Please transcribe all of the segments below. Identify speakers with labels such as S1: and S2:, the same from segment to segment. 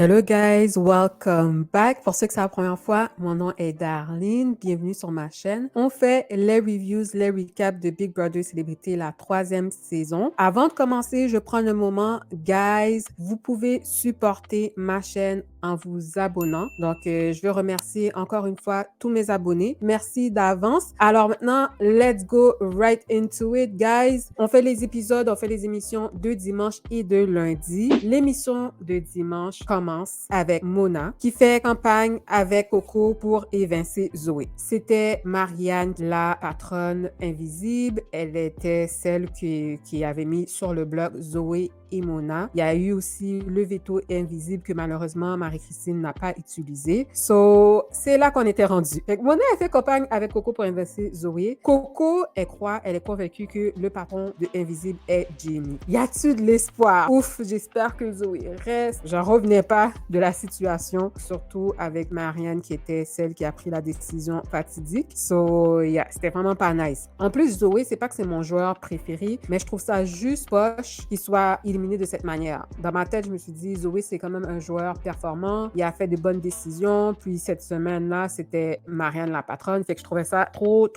S1: Hello guys, welcome back. Pour ceux que c'est la première fois, mon nom est Darlene. Bienvenue sur ma chaîne. On fait les reviews, les recaps de Big Brother Célébrité, la 3e saison. Avant de commencer, je prends le moment. Guys, vous pouvez supporter ma chaîne en vous abonnant. Donc, je veux remercier encore une fois tous mes abonnés. Merci d'avance. Alors maintenant, let's go right into it, guys. On fait les épisodes, on fait les émissions de dimanche et de lundi. L'émission de dimanche commence avec Mona qui fait campagne avec Coco pour évincer Zoé. C'était Marianne, la patronne invisible. Elle était celle qui avait mis sur le bloc Zoé et Mona. Il y a eu aussi le veto invisible que malheureusement Marie-Christine n'a pas utilisé. So, c'est là qu'on était rendu. Mona a fait campagne avec Coco pour inverser Zoé. Coco, elle est convaincue que le patron de Invisible est Jamie. Y a-t-il de l'espoir? Ouf, j'espère que Zoé reste. J'en revenais pas de la situation, surtout avec Marianne qui était celle qui a pris la décision fatidique. So, yeah, c'était vraiment pas nice. En plus, Zoé, c'est pas que c'est mon joueur préféré, mais je trouve ça juste poche qu'il soit éliminé de cette manière. Dans ma tête, je me suis dit, Zoé, c'est quand même un joueur performant. Il a fait de bonnes décisions. Puis cette semaine-là, c'était Marianne la patronne. Fait que je trouvais ça trop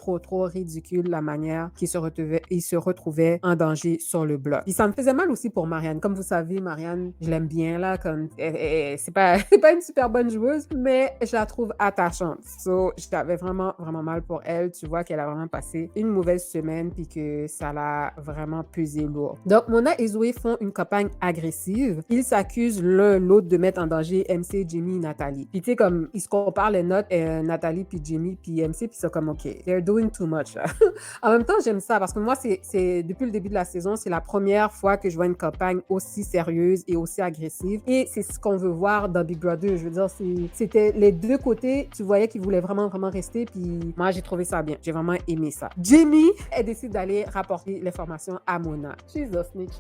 S1: ridicule la manière qu'il se retrouvait en danger sur le bloc. Puis ça me faisait mal aussi pour Marianne. Comme vous savez, Marianne, je l'aime bien là. Comme c'est pas une super bonne joueuse, mais je la trouve attachante. So, j'avais vraiment mal pour elle. Tu vois qu'elle a vraiment passé une mauvaise semaine puis que ça l'a vraiment pesé lourd. Donc, Mona et Zoé font une campagne agressive. Ils s'accusent l'un l'autre de mettre en danger MC, Jamie et Nathalie. Puis tu sais, comme, ils se comparent les notes, Nathalie puis Jamie puis MC, puis c'est comme, OK, they're doing too much. En même temps, j'aime ça parce que moi, c'est depuis le début de la saison, c'est la première fois que je vois une campagne aussi sérieuse et aussi agressive. Et c'est ce qu'on veut voir dans Big Brother. Je veux dire, c'était les deux côtés. Tu voyais qu'ils voulaient vraiment rester. Puis moi, j'ai trouvé ça bien. J'ai vraiment aimé ça. Jamie, elle décide d'aller rapporter l'information à Mona. She's a snake.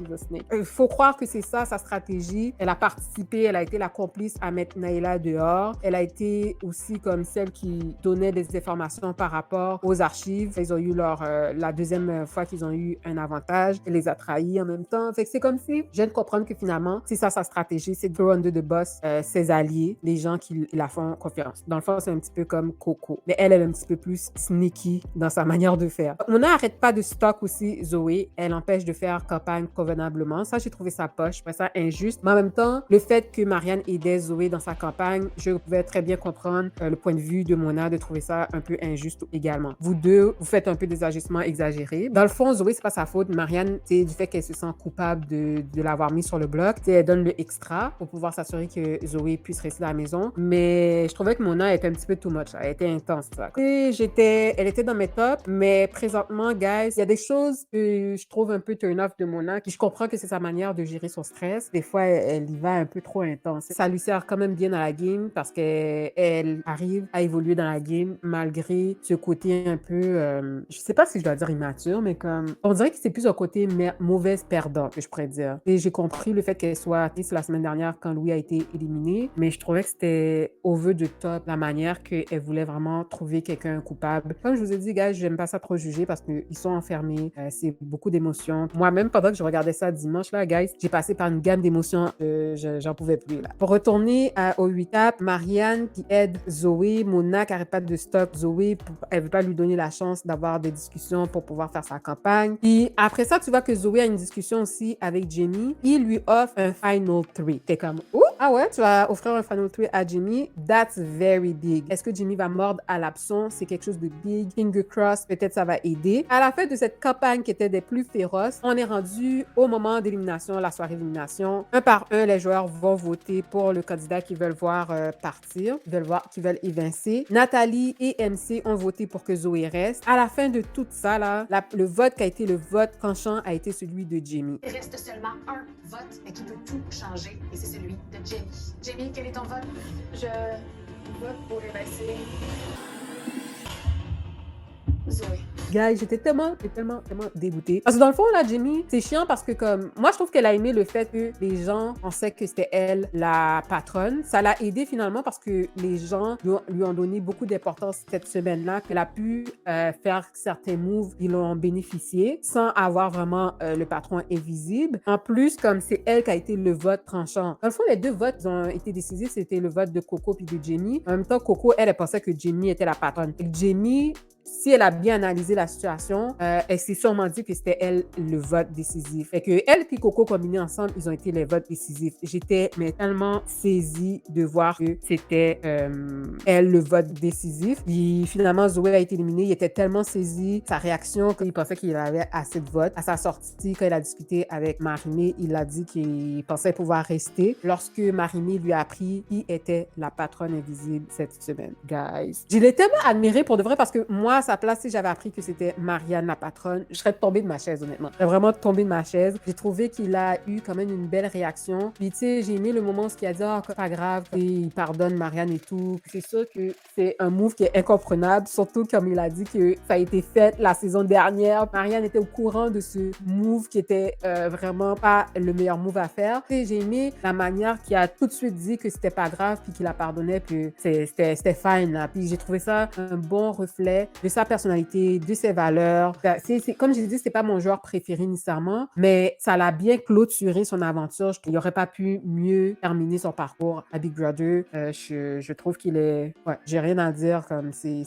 S1: Il faut croire que c'est ça, sa stratégie. Elle a participé, elle a été la complice à mettre Naila dehors. Elle a été aussi comme celle qui donnait des informations par rapport aux archives. Ils ont eu la deuxième fois qu'ils ont eu un avantage. Elle les a trahis en même temps. Fait que c'est comme si je viens de comprendre que finalement, c'est ça sa stratégie, c'est de throw under the bus ses alliés, les gens qui la font confiance. Dans le fond, c'est un petit peu comme Coco. Mais elle est un petit peu plus sneaky dans sa manière de faire. On n'arrête pas de stock aussi Zoé. Elle empêche de faire campagne convenablement. Ça, j'ai trouvé ça poche. Je trouvais ça injuste. Mais en même temps, le fait que Marianne aidait Zoé dans sa campagne, je pouvais très bien comprendre le point de vue de Mona de trouver ça un peu injuste également. Vous deux, vous faites un peu des agissements exagérés. Dans le fond, Zoé, c'est pas sa faute. Marianne, c'est du fait qu'elle se sent coupable de l'avoir mis sur le bloc. Elle donne le extra pour pouvoir s'assurer que Zoé puisse rester à la maison. Mais je trouvais que Mona était un petit peu too much. Elle était intense. Elle était dans mes tops, mais présentement, guys, il y a des choses que je trouve un peu turn-off de Mona, qui je comprends que c'est sa manière de gérer son stress. Des fois, elle y va un peu trop intense. Ça lui sert quand même bien dans la game parce qu'elle arrive à évoluer dans la game malgré ce côté un peu, je sais pas si je dois dire immature, mais comme, on dirait que c'est plus un côté mauvaise perdante, que je pourrais dire. Et j'ai compris le fait qu'elle soit triste la semaine dernière quand Louis a été éliminé, mais je trouvais que c'était over the top la manière qu'elle voulait vraiment trouver quelqu'un coupable. Comme je vous ai dit, gars, j'aime pas ça trop juger parce qu'ils sont enfermés, c'est beaucoup d'émotions. Moi-même, pendant que je regardais ça dimanche, là, guys, j'ai passé par une gamme d'émotions, j'en pouvais plus, là. Pour retourner au recap, Marianne qui aide Zoé, Mona qui arrête pas de stop Zoé, elle veut pas lui donner la chance d'avoir des discussions pour pouvoir faire sa campagne. Puis après ça, tu vois que Zoé a une discussion aussi avec Jamie. Il lui offre un Final 3. T'es comme, ouh, ah ouais, tu vas offrir un Final 3 à Jamie? That's very big. Est-ce que Jamie va mordre à l'hameçon? C'est quelque chose de big. Finger cross, peut-être ça va aider. À la fin de cette campagne qui était des plus féroces, on est rendu au moment d'élimination, la soirée d'élimination. Un par un, les joueurs vont voter pour le candidat qu'ils veulent voir partir, qu'ils veulent évincer. Nathalie et MC ont voté pour que Zoé reste. À la fin de tout ça, là, le vote qui a été le vote penchant a été celui de Jamie.
S2: Il reste seulement un vote, mais qui peut tout changer, et c'est celui de Jamie. Jamie, quel est ton vote?
S3: Je vote pour évincer
S2: Zoé.
S1: Guys, j'étais tellement dégoûtée. Parce que dans le fond, là, Jamie, c'est chiant parce que comme, moi, je trouve qu'elle a aimé le fait que les gens pensaient que c'était elle la patronne. Ça l'a aidé finalement parce que les gens lui ont donné beaucoup d'importance cette semaine-là, qu'elle a pu faire certains moves, ils l'ont bénéficié sans avoir vraiment le patron invisible. En plus, comme c'est elle qui a été le vote tranchant. Dans le fond, les deux votes qui ont été décisifs, c'était le vote de Coco puis de Jamie. En même temps, Coco, elle pensait que Jamie était la patronne. Et Jamie, si elle a bien analysé la situation, elle s'est sûrement dit que c'était elle le vote décisif. Fait que elle et Coco combinés ensemble, ils ont été les votes décisifs. J'étais mais tellement saisie de voir que c'était elle le vote décisif. Puis finalement, Zoé a été éliminée. Il était tellement saisi, sa réaction, qu'il pensait qu'il avait assez de votes. À sa sortie, quand il a discuté avec Marimé, il a dit qu'il pensait pouvoir rester. Lorsque Marimé lui a appris qui était la patronne invisible cette semaine. Guys, je l'ai tellement admirée pour de vrai parce que moi, à sa place, si j'avais appris que c'était Marianne la patronne, je serais tombée de ma chaise, honnêtement. J'aurais vraiment tombé de ma chaise. J'ai trouvé qu'il a eu quand même une belle réaction. Puis, tu sais, j'ai aimé le moment où il a dit « Ah, oh, pas grave, il pardonne Marianne et tout. » C'est sûr que c'est un move qui est incomprenable, surtout comme il a dit que ça a été fait la saison dernière. Marianne était au courant de ce move qui était vraiment pas le meilleur move à faire. Tu sais, j'ai aimé la manière qu'il a tout de suite dit que c'était pas grave puis qu'il la pardonnait puis c'était fine, là. Puis j'ai trouvé ça un bon reflet de sa personnalité, de ses valeurs. Comme j'ai dit, c'est pas mon joueur préféré nécessairement, mais ça l'a bien clôturé son aventure. Il n'aurait pas pu mieux terminer son parcours à Big Brother. Je trouve qu'il est... Ouais, j'ai rien à dire. Comme c'est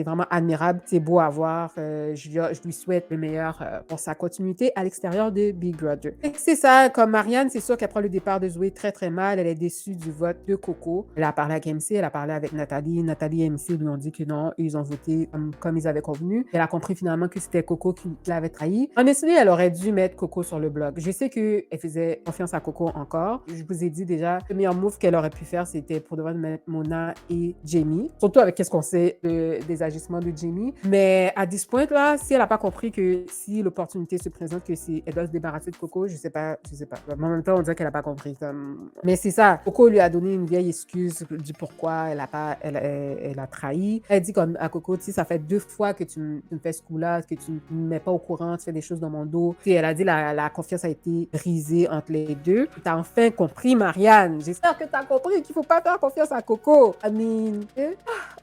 S1: vraiment admirable. C'est beau à voir. Je lui souhaite le meilleur pour sa continuité à l'extérieur de Big Brother. C'est ça. Comme Marianne, c'est sûr qu'elle prend le départ de Zoé très, très mal. Elle est déçue du vote de Coco. Elle a parlé avec MC, elle a parlé avec Nathalie. Nathalie et MC lui ont dit que non, ils ont voté comme ils avaient convenu. Elle a compris finalement que c'était Coco qui l'avait trahi. En essayant, elle aurait dû mettre Coco sur le blog. Je sais qu'elle faisait confiance à Coco encore. Je vous ai dit déjà, le meilleur move qu'elle aurait pu faire, c'était pour devoir mettre Mona et Jamie. Surtout avec ce qu'on sait des agissements de Jamie. Mais à this point là, si elle n'a pas compris que si l'opportunité se présente, que elle doit se débarrasser de Coco, je sais pas. Mais en même temps, on dirait qu'elle n'a pas compris. Mais c'est ça. Coco lui a donné une vieille excuse du pourquoi elle a trahi. Elle dit comme à Coco, tu sais, ça fait 2 fois que tu me fais ce coup-là, que tu ne me mets pas au courant, tu fais des choses dans mon dos. Puis elle a dit la confiance a été brisée entre les deux. Tu as enfin compris, Marianne. J'espère que tu as compris qu'il ne faut pas faire confiance à Coco. I mean,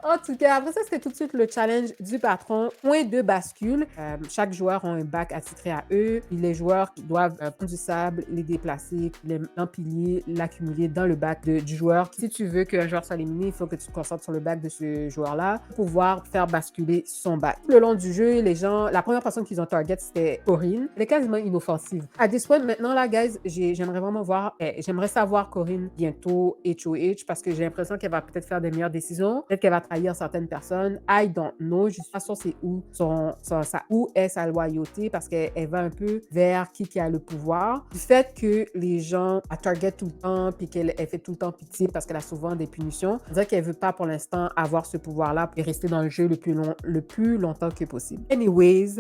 S1: en tout cas, après ça, c'était tout de suite le challenge du patron. Point de bascule. Chaque joueur a un bac attitré à eux. Puis les joueurs doivent prendre du sable, les déplacer, l'empiler, l'accumuler dans le bac du joueur. Si tu veux qu'un joueur soit éliminé, il faut que tu te concentres sur le bac de ce joueur-là pour pouvoir faire basculer son bac. Le long du jeu, les gens, la première personne qu'ils ont target, c'était Corinne. Elle est quasiment inoffensive. À this point, maintenant, là, guys, j'aimerais vraiment j'aimerais savoir Corinne bientôt HOH parce que j'ai l'impression qu'elle va peut-être faire des meilleures décisions. Peut-être qu'elle va trahir certaines personnes. I don't know. Je suis pas sûre c'est où est sa loyauté parce qu'elle va un peu vers qui a le pouvoir. Du fait que les gens la target tout le temps puis qu'elle fait tout le temps pitié parce qu'elle a souvent des punitions, on dirait qu'elle veut pas pour l'instant avoir ce pouvoir-là et rester dans le jeu le plus longtemps que possible. Anyways,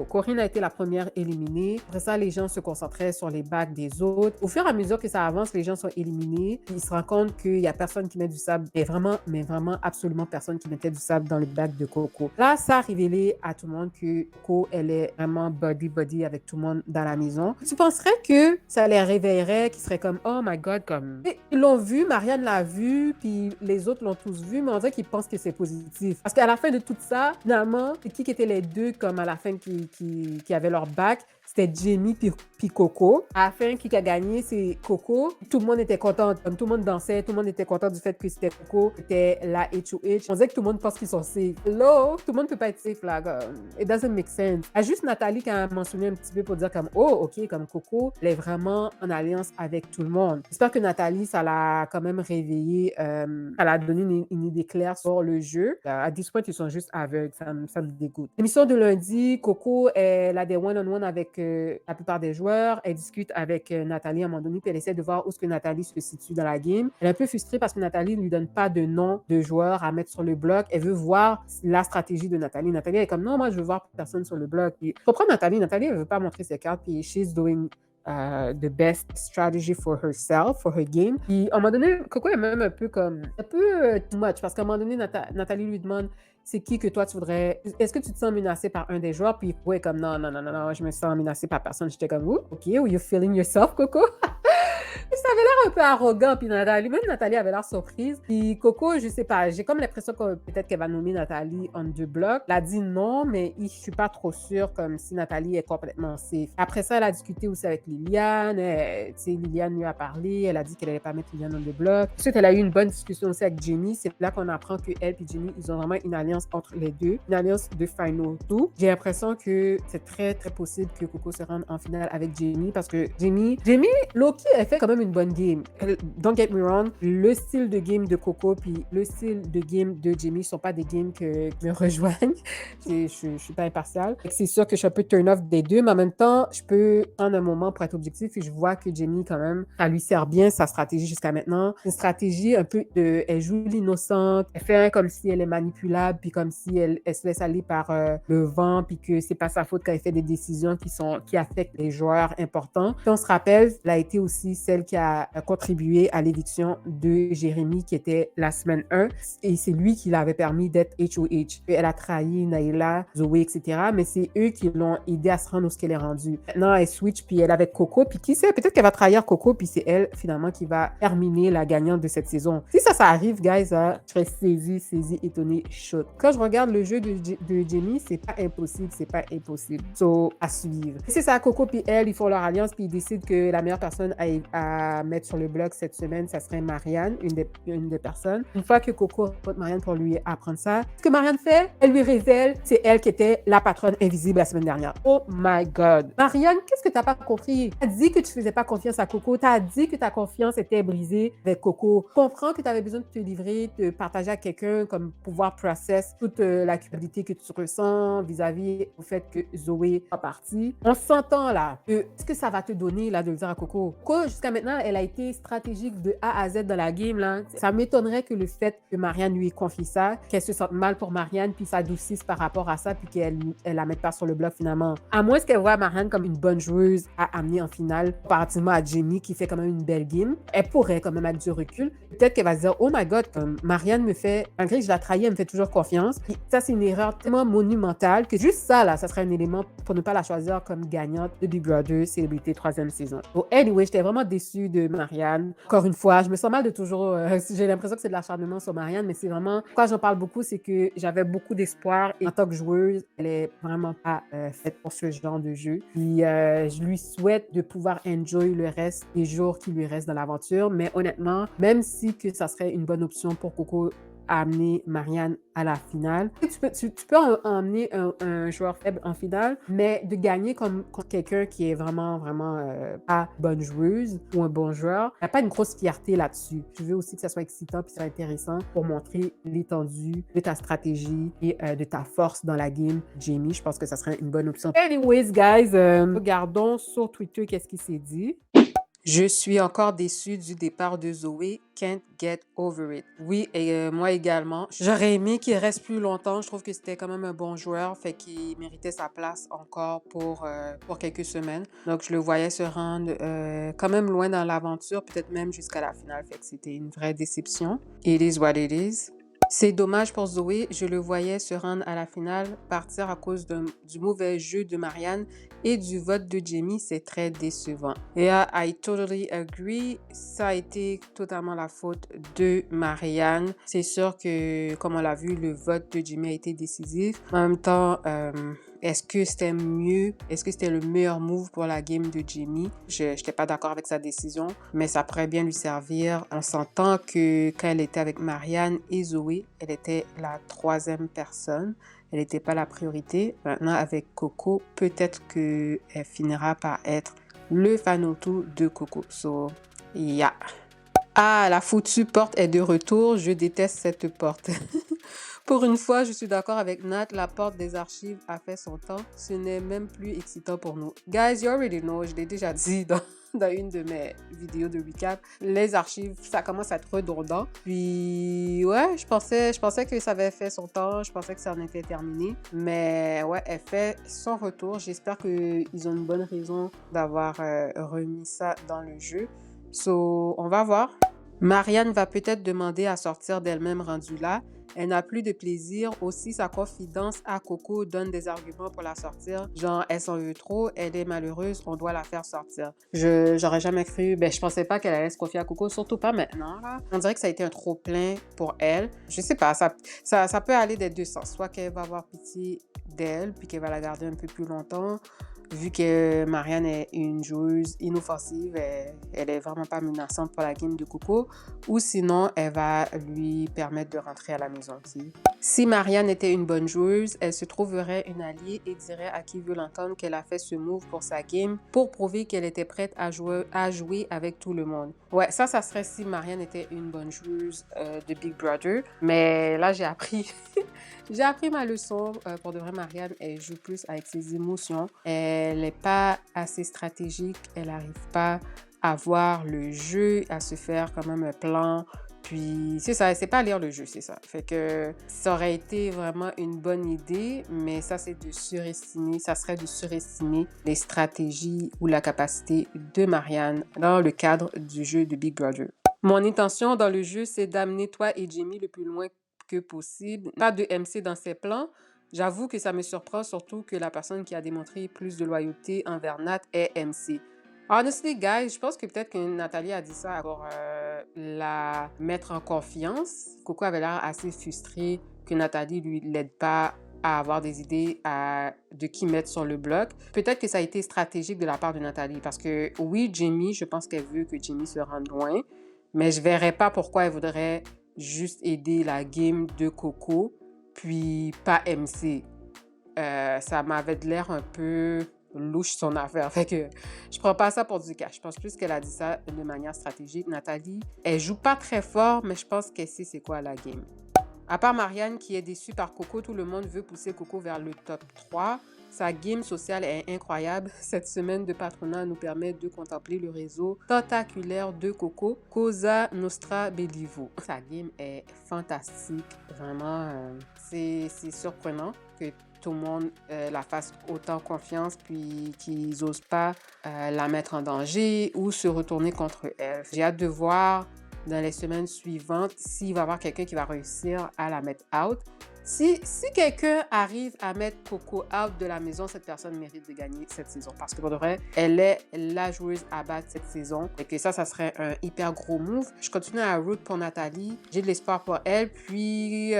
S1: Corinne a été la première éliminée. Après ça, les gens se concentraient sur les bacs des autres. Au fur et à mesure que ça avance, les gens sont éliminés. Puis ils se rendent compte qu'il y a personne qui met du sable. Mais vraiment, absolument personne qui mettait du sable dans le bac de Coco. Là, ça a révélé à tout le monde que Coco, elle est vraiment buddy avec tout le monde dans la maison. Tu penserais que ça les réveillerait, qu'ils seraient comme, oh my God, comme... Ils l'ont vu, Marianne l'a vu, puis les autres l'ont tous vu, mais on dirait qu'ils pensent que c'est positif. Parce qu'à la fin de tout ça, finalement, c'est qui étaient les deux, comme à la fin, qui avaient leur bac? C'était Jamie puis Coco. À la fin, qui a gagné, c'est Coco. Tout le monde était content. Comme tout le monde dansait, tout le monde était content du fait que c'était Coco, c'était la HOH. On dirait que tout le monde pense qu'ils sont safe. Hello? Tout le monde peut pas être safe, là. It doesn't make sense. Il y a juste Nathalie qui a mentionné un petit peu pour dire comme, oh, OK, comme Coco, elle est vraiment en alliance avec tout le monde. J'espère que Nathalie, ça l'a quand même réveillé, ça l'a donné une idée claire sur le jeu. À this point, ils sont juste aveugles. Ça me dégoûte. L'émission de lundi, Coco, elle a des one-on-one avec la plupart des joueurs. Elle discute avec Nathalie à un moment donné, puis elle essaie de voir où est-ce que Nathalie se situe dans la game. Elle est un peu frustrée parce que Nathalie ne lui donne pas de nom de joueur à mettre sur le bloc. Elle veut voir la stratégie de Nathalie. Nathalie est comme, non, moi, je veux voir personne sur le bloc. Puis, je comprends Nathalie. Nathalie, elle veut pas montrer ses cartes, puis she's doing the best strategy for herself, for her game. Puis à un moment donné, Coco est même un peu too much parce qu'à un moment donné, Nathalie lui demande c'est qui que toi tu voudrais. Est-ce que tu te sens menacé par un des joueurs? Puis ouais, comme non, non, non, non, non, je me sens menacé par personne. J'étais comme, oh, OK, are you feeling yourself, Coco? Ça avait l'air un peu arrogant, puis Nathalie avait l'air surprise. Puis Coco, je sais pas, j'ai comme l'impression que peut-être qu'elle va nommer Nathalie on the block. Elle a dit non, mais je suis pas trop sûre comme si Nathalie est complètement safe. Après ça, elle a discuté aussi avec Liliane. Tu sais, Liliane lui a parlé. Elle a dit qu'elle allait pas mettre Liliane on the block. Ensuite, elle a eu une bonne discussion aussi avec Jamie. C'est là qu'on apprend que elle et Jamie, ils ont vraiment une alliance entre les deux. Une alliance de Final Two. J'ai l'impression que c'est très, très possible que Coco se rende en finale avec Jamie parce que Jamie, Loki, elle fait quand même une bonne game. Don't get me wrong, le style de game de Coco puis le style de game de Jamie sont pas des games qui me rejoignent. Je suis pas impartiale. C'est sûr que je suis un peu turn off des deux, mais en même temps, je peux prendre un moment pour être objectif et je vois que Jamie, quand même, ça lui sert bien sa stratégie jusqu'à maintenant. Une stratégie un peu de... Elle joue l'innocente, elle fait comme si elle est manipulable puis comme si elle se laisse aller par le vent puis que c'est pas sa faute quand elle fait des décisions qui affectent les joueurs importants. Puis on se rappelle, elle a été aussi celle qui a contribué à l'éviction de Jérémy qui était la semaine 1 et c'est lui qui l'avait permis d'être HOH. Elle a trahi Naila, Zoé, etc. Mais c'est eux qui l'ont aidé à se rendre où ce qu'elle est rendue. Maintenant, elle switch puis elle est avec Coco puis qui sait, peut-être qu'elle va trahir Coco puis c'est elle finalement qui va terminer la gagnante de cette saison. Si ça arrive, guys, je serais saisie, étonnée, choc. Quand je regarde le jeu de Jamie, c'est pas impossible. So, à suivre. Si c'est ça, Coco puis elle, ils font leur alliance puis ils décident que la meilleure personne à mettre sur le blog cette semaine, ça serait Marianne, une des personnes. Une fois que Coco rencontre Marianne pour lui apprendre ça, ce que Marianne fait, elle lui révèle, c'est elle qui était la patronne invisible la semaine dernière. Oh my God. Marianne, qu'est-ce que t'as pas compris? T'as dit que tu faisais pas confiance à Coco, t'as dit que ta confiance était brisée avec Coco. Comprends que tu avais besoin de te livrer, de partager à quelqu'un comme pouvoir process toute la culpabilité que tu ressens vis-à-vis au fait que Zoé est partie. On s'entend là. Qu'est-ce que ça va te donner là de le dire à Coco? Coco, jusqu'à maintenant, elle a été stratégique de A à Z dans la game là. Ça m'étonnerait que le fait que Marianne lui ait confié ça, qu'elle se sente mal pour Marianne puis s'adoucisse par rapport à ça puis qu'elle la mette pas sur le bloc finalement. À moins qu'elle voit Marianne comme une bonne joueuse à amener en finale comparativement à Jamie qui fait quand même une belle game. Elle pourrait quand même avec du recul. Peut-être qu'elle va se dire, oh my God, comme Marianne me fait, malgré que je la trahis, elle me fait toujours confiance. Puis ça, c'est une erreur tellement monumentale que juste ça, là, ça serait un élément pour ne pas la choisir comme gagnante de Big Brother Célébrité 3e saison. So, anyway, j'étais vraiment déçue de Marianne. Encore une fois, je me sens mal de toujours... j'ai l'impression que c'est de l'acharnement sur Marianne, mais c'est vraiment... Pourquoi j'en parle beaucoup, c'est que j'avais beaucoup d'espoir et en tant que joueuse, elle est vraiment pas faite pour ce genre de jeu. Puis je lui souhaite de pouvoir enjoy le reste des jours qui lui restent dans l'aventure, mais honnêtement, même si que ça serait une bonne option pour Coco à amener Marianne à la finale. Tu peux emmener un joueur faible en finale, mais de gagner comme quelqu'un qui est vraiment, vraiment pas bonne joueuse ou un bon joueur, il n'y a pas une grosse fierté là-dessus. Je veux aussi que ça soit excitant puis ça soit intéressant pour montrer l'étendue de ta stratégie et de ta force dans la game. Jamie, je pense que ça serait une bonne option. Anyways, guys, regardons sur Twitter qu'est-ce qui s'est dit. Je suis encore déçue du départ de Zoé. Can't get over it. Oui, et moi également. J'aurais aimé qu'il reste plus longtemps. Je trouve que c'était quand même un bon joueur, fait qu'il méritait sa place encore pour quelques semaines. Donc, je le voyais se rendre quand même loin dans l'aventure, peut-être même jusqu'à la finale. Fait que c'était une vraie déception. It is what it is. C'est dommage pour Zoé, je le voyais se rendre à la finale, partir à cause du mauvais jeu de Marianne et du vote de Jamie, c'est très décevant. Yeah, I totally agree. Ça a été totalement la faute de Marianne. C'est sûr que, comme on l'a vu, le vote de Jamie a été décisif. En même temps, est-ce que c'était mieux? Est-ce que c'était le meilleur move pour la game de Jamie? Je n'étais pas d'accord avec sa décision, mais ça pourrait bien lui servir. On s'entend que quand elle était avec Marianne et Zoé, elle était la 3e personne. Elle n'était pas la priorité. Maintenant, avec Coco, peut-être qu'elle finira par être le Fanotu de Coco. So, yeah. Ah, la foutue porte est de retour. Je déteste cette porte. Pour une fois, je suis d'accord avec Nat, la porte des archives a fait son temps. Ce n'est même plus excitant pour nous. Guys, you already know, je l'ai déjà dit dans une de mes vidéos de recap. Les archives, ça commence à être redondant. Puis, ouais, je pensais que ça avait fait son temps. Je pensais que ça en était terminé. Mais ouais, elle fait son retour. J'espère qu'ils ont une bonne raison d'avoir remis ça dans le jeu. So, on va voir. Marianne va peut-être demander à sortir d'elle-même rendue là. Elle n'a plus de plaisir. Aussi, sa confidence à Coco donne des arguments pour la sortir. Genre, elle s'en veut trop, elle est malheureuse, on doit la faire sortir. J'aurais jamais cru, je pensais pas qu'elle allait se confier à Coco, surtout pas maintenant, là. On dirait que ça a été un trop-plein pour elle. Je sais pas, ça peut aller des deux sens. Soit qu'elle va avoir pitié d'elle, puis qu'elle va la garder un peu plus longtemps. Vu que Marianne est une joueuse inoffensive, elle est vraiment pas menaçante pour la game de Coco, ou sinon, elle va lui permettre de rentrer à la maison aussi. Si Marianne était une bonne joueuse, elle se trouverait une alliée et dirait à qui veut l'entendre qu'elle a fait ce move pour sa game pour prouver qu'elle était prête à jouer avec tout le monde. Ouais, ça serait si Marianne était une bonne joueuse de Big Brother. Mais là, j'ai appris j'ai appris ma leçon. Pour de vrai, Marianne, elle joue plus avec ses émotions. Elle n'est pas assez stratégique. Elle n'arrive pas à voir le jeu, à se faire quand même un plan. Puis, c'est ça, elle sait pas lire le jeu, c'est ça. Fait que ça aurait été vraiment une bonne idée, mais ça, c'est de surestimer, ça serait de surestimer les stratégies ou la capacité de Marianne dans le cadre du jeu de Big Brother. Mon intention dans le jeu, c'est d'amener toi et Jamie le plus loin que possible. Pas de MC dans ses plans. J'avoue que ça me surprend, surtout que la personne qui a démontré plus de loyauté envers Nat est MC. Honestly, guys, je pense que peut-être que Nathalie a dit ça pour la mettre en confiance. Coco avait l'air assez frustrée que Nathalie lui l'aide pas à avoir des idées de qui mettre sur le bloc. Peut-être que ça a été stratégique de la part de Nathalie parce que oui, Jamie, je pense qu'elle veut que Jamie se rende loin, mais je verrais pas pourquoi elle voudrait juste aider la game de Coco, puis pas MC. Ça m'avait de l'air un peu louche son affaire. Fait que je prends pas ça pour du cash. Je pense plus qu'elle a dit ça de manière stratégique. Nathalie, elle joue pas très fort, mais je pense qu'elle sait c'est quoi la game. À part Marianne qui est déçue par Coco, tout le monde veut pousser Coco vers le top 3. Sa game sociale est incroyable. Cette semaine de patronat nous permet de contempler le réseau tentaculaire de Coco, Cosa Nostra Bellivo. Sa game est fantastique. Vraiment, c'est surprenant que tout le monde la fasse autant confiance puis qu'ils n'osent pas la mettre en danger ou se retourner contre elle. J'ai hâte de voir dans les semaines suivantes s'il va y avoir quelqu'un qui va réussir à la mettre out. Si quelqu'un arrive à mettre Coco out de la maison, cette personne mérite de gagner cette saison. Parce que pour de vrai, elle est la joueuse à battre cette saison. Et que ça serait un hyper gros move. Je continue à root pour Nathalie. J'ai de l'espoir pour elle. Puis,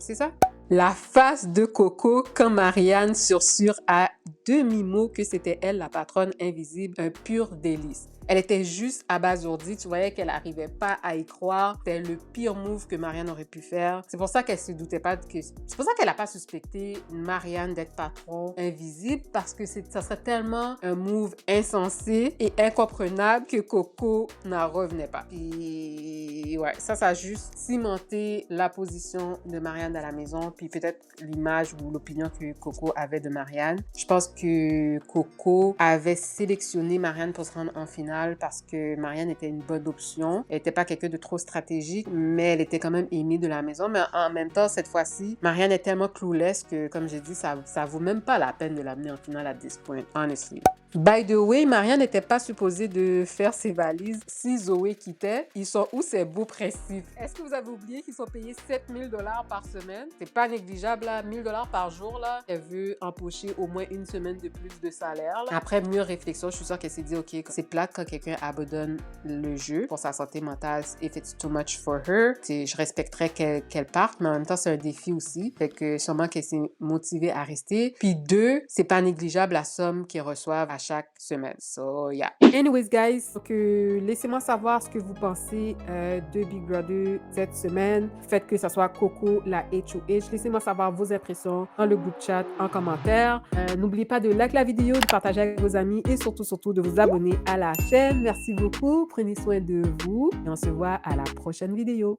S1: c'est ça. La face de Coco quand Marianne sursure à demi-mot que c'était elle la patronne invisible, un pur délice. Elle était juste abasourdie, tu voyais qu'elle n'arrivait pas à y croire. C'était le pire move que Marianne aurait pu faire. C'est pour ça qu'elle se doutait pas c'est pour ça qu'elle n'a pas suspecté Marianne d'être patron invisible parce que ça serait tellement un move insensé et incomprenable que Coco n'en revenait pas. Et ouais, ça a juste cimenté la position de Marianne dans la maison puis peut-être l'image ou l'opinion que Coco avait de Marianne. Je pense que Coco avait sélectionné Marianne pour se rendre en finale parce que Marianne était une bonne option. Elle n'était pas quelqu'un de trop stratégique, mais elle était quand même aimée de la maison. Mais en même temps, cette fois-ci, Marianne est tellement clueless que, comme j'ai dit, ça vaut même pas la peine de l'amener en finale à this point, honestly. By the way, Marianne n'était pas supposée de faire ses valises si Zoé quittait. Ils sont où ces beaux principes? Est-ce que vous avez oublié qu'ils sont payés 7 000 $ par semaine? C'est pas négligeable, là. 1 000 $ par jour, là. Elle veut empocher au moins une semaine de plus de salaire, là. Après mûre réflexion, je suis sûre qu'elle s'est dit, OK, c'est plate quand quelqu'un abandonne le jeu pour sa santé mentale. If it's too much for her, je respecterais qu'elle parte, mais en même temps, c'est un défi aussi. Fait que sûrement qu'elle s'est motivée à rester. Puis 2, c'est pas négligeable la somme qu'ils reçoivent à chaque semaine. So, yeah. Anyways, guys, donc, laissez-moi savoir ce que vous pensez de Big Brother cette semaine. Faites que ça soit Coco, la HOH. Laissez-moi savoir vos impressions dans le groupe chat, en commentaire. N'oubliez pas de liker la vidéo, de partager avec vos amis et surtout de vous abonner à la chaîne. Merci beaucoup. Prenez soin de vous et on se voit à la prochaine vidéo.